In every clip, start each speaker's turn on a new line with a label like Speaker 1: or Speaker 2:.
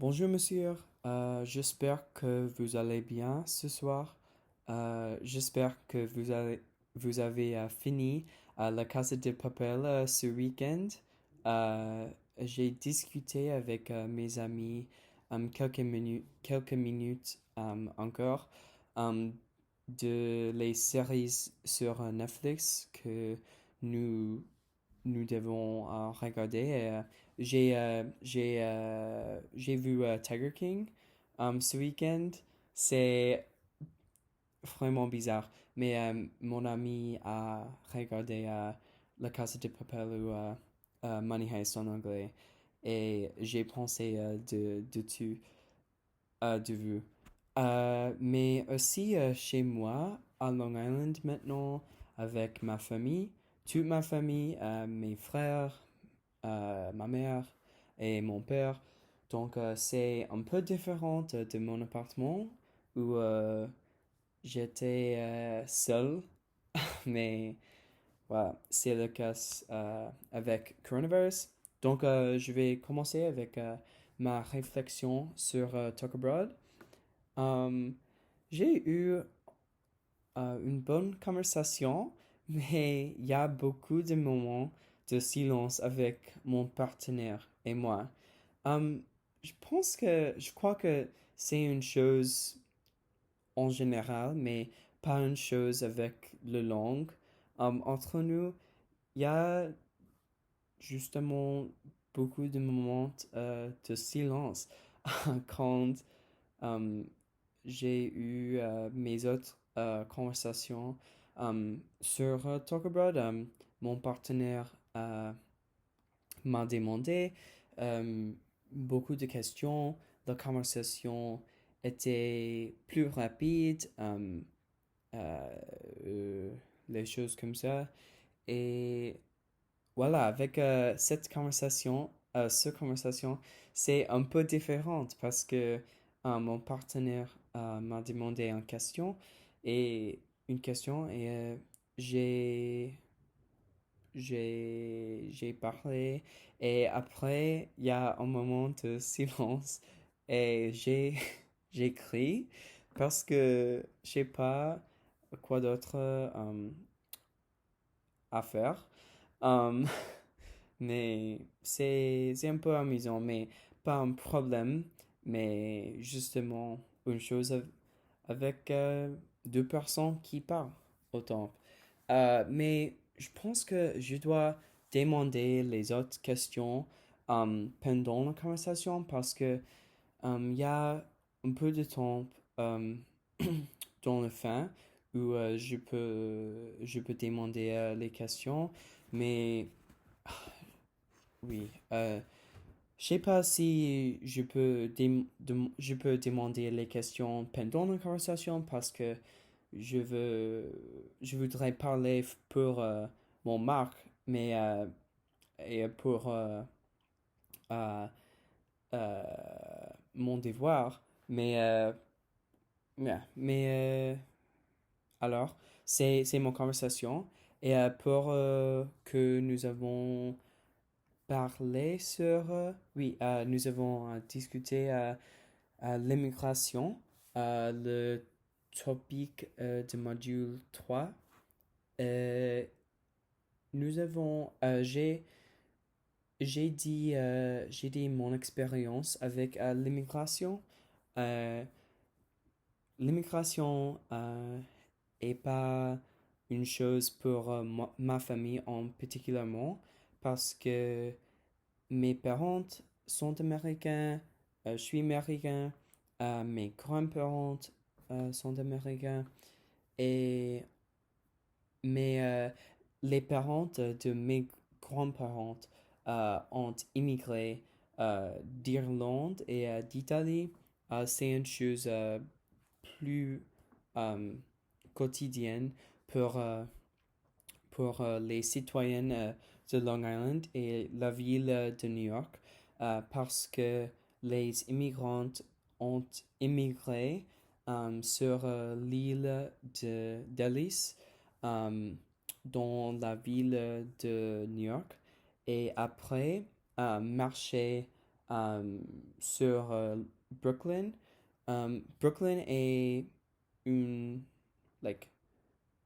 Speaker 1: Bonjour monsieur. J'espère que vous allez bien ce soir. J'espère que vous avez fini la Casa de Papel ce week-end. Euh, j'ai discuté avec mes amis quelques minutes encore euh, de les séries sur Netflix que nous nous devons regarder. J'ai vu Tiger King ce week-end. C'est vraiment bizarre, mais mon ami a regardé La Casa de Papel ou Money Heist en anglais et j'ai pensé de vous. Mais aussi chez moi, à Long Island maintenant, avec ma famille, toute ma famille, mes frères, ma mère et mon père. Donc c'est un peu différent de mon appartement où j'étais seul, mais voilà, c'est le cas avec coronavirus. Donc je vais commencer avec ma réflexion sur Talk Abroad. Euh, j'ai eu une bonne conversation, mais il y a beaucoup de moments de silence avec mon partenaire et moi. Euh, je crois que c'est une chose en général, mais pas une chose avec le langue. Entre nous, il y a justement beaucoup de moments de silence quand euh, j'ai eu mes autres conversations sur Talk Abroad. Mon partenaire m'a demandé euh, beaucoup de questions. La conversation était plus rapide, euh, euh, les choses comme ça. Et voilà, avec cette conversation, c'est un peu différente parce que mon partenaire m'a demandé une question et j'ai j'ai parlé et après il y a un moment de silence et j'ai écrit parce que je sais pas quoi d'autre à faire. Um, mais c'est un peu amusant, mais pas un problème, mais justement une chose avec deux personnes qui parlent autant. Mais je pense que je dois demander les autres questions pendant la conversation parce que il y a un peu de temps euh, dans le fin où je peux demander les questions, mais oui, je sais pas si je peux demander les questions pendant la conversation parce que je voudrais parler pour mon marque, mais et pour euh, euh, mon devoir, mais alors c'est mon conversation et pour que nous avons parlé sur oui nous avons discuté l'immigration, le topic de module 3. Euh, nous avons, j'ai dit mon expérience avec l'immigration. Euh, L'immigration est pas une chose pour ma famille en particulièrement parce que mes parents sont américains, je suis américain, mes grands-parents sont américains et mais les parents de mes grands-parents ont immigré d'Irlande et d'Italie. C'est une chose plus euh, quotidienne pour, euh, pour les citoyennes de Long Island et la ville de New York parce que les immigrants ont immigré sur l'île d'Ellis euh, dans la ville de New York et après marché euh, sur Brooklyn. Brooklyn est une, like,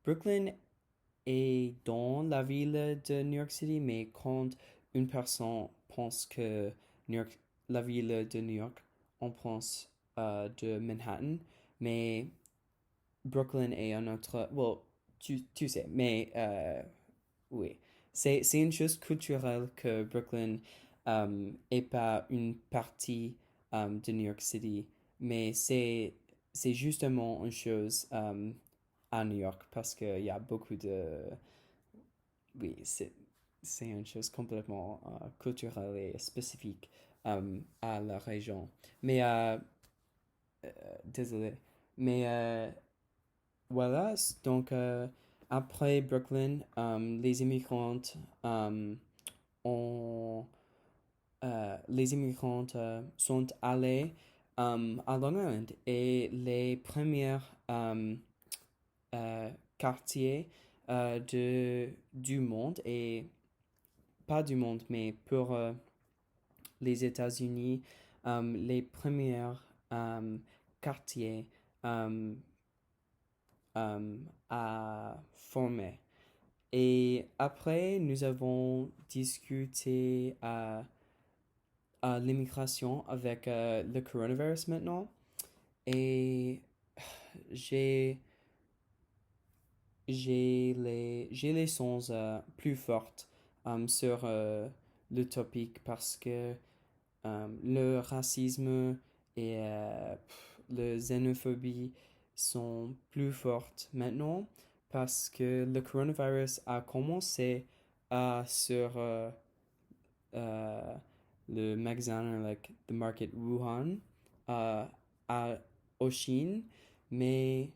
Speaker 1: Brooklyn est dans la ville de New York City, mais quand une personne pense que New York, la ville de New York, on pense de Manhattan, mais Brooklyn est un autre. Well, tu sais, mais oui. C'est une chose culturelle que Brooklyn est pas une partie de New York City, mais c'est justement une chose à New York parce qu'il y a beaucoup de. Oui, c'est une chose complètement culturelle et spécifique à la région. Mais désolé. Mais voilà, donc après Brooklyn, les immigrants euh, ont, les immigrants sont allés à Long Island et les premiers quartiers du monde, et pas du monde, mais pour les États-Unis, les premiers quartiers euh, à former. Et après, nous avons discuté à l'immigration avec le coronavirus maintenant. Et j'ai j'ai les sons plus fortes sur le topic parce que le racisme et la xénophobie sont plus fortes maintenant parce que le coronavirus a commencé sur euh, le magasin, like the market Wuhan, euh, à, au Chine, mais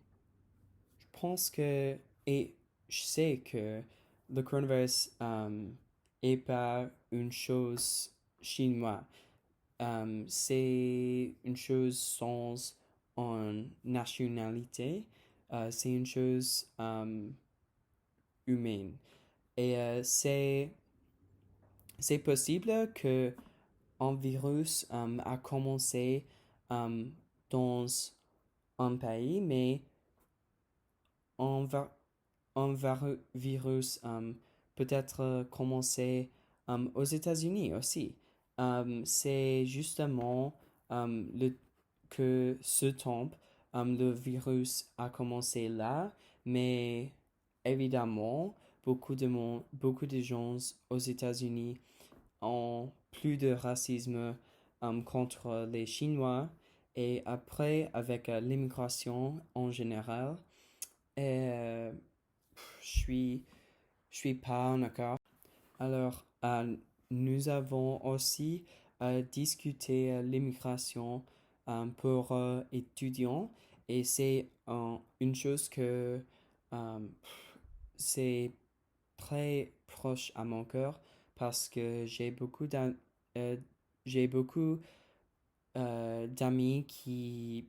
Speaker 1: je pense que, et je sais que le coronavirus est pas une chose chinoise. C'est une chose sans en nationalité. C'est une chose humaine. Et c'est possible que un virus a commencé euh, dans un pays, mais un, virus peut-être commencé aux États-Unis aussi. C'est justement le, que ce temps, le virus a commencé là, mais évidemment, beaucoup de gens aux États-Unis ont plus de racisme contre les Chinois. Et après, avec l'immigration en général, euh, je suis pas en accord. Alors, nous avons aussi discuté l'immigration pour étudiants, et c'est une chose que euh, c'est très proche à mon cœur parce que euh, j'ai beaucoup d'amis qui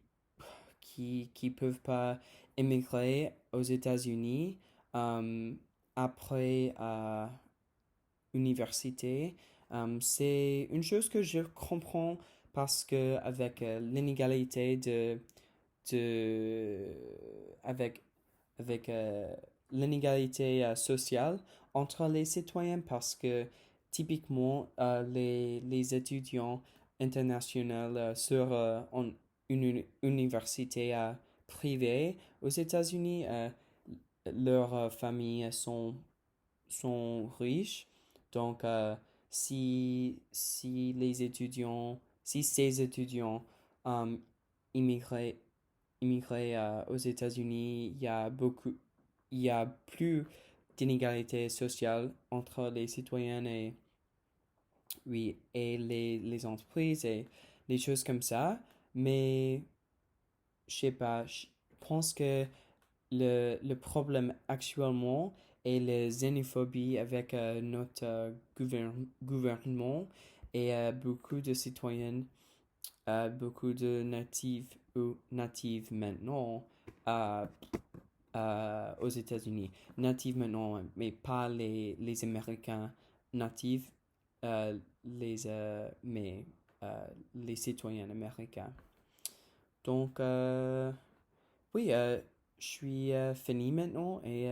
Speaker 1: peuvent pas émigrer aux États-Unis euh, après université. C'est une chose que je comprends parce que avec l'inégalité de avec avec l'inégalité sociale entre les citoyens, parce que typiquement les étudiants internationaux sur une université privée aux États-Unis, leurs familles sont riches. Donc, si ces étudiants euh, immigraient, immigraient aux États-Unis, il y a plus d'inégalité sociale entre les citoyens et, oui, et les entreprises et les choses comme ça. Mais, je sais pas, je pense que le problème actuellement est la xénophobie avec notre gouvernement, et beaucoup de citoyens, beaucoup de natifs ou natives maintenant euh, aux États-Unis. Natives maintenant, mais pas les Américains natifs, mais les citoyens américains. Donc, oui, je suis fini maintenant et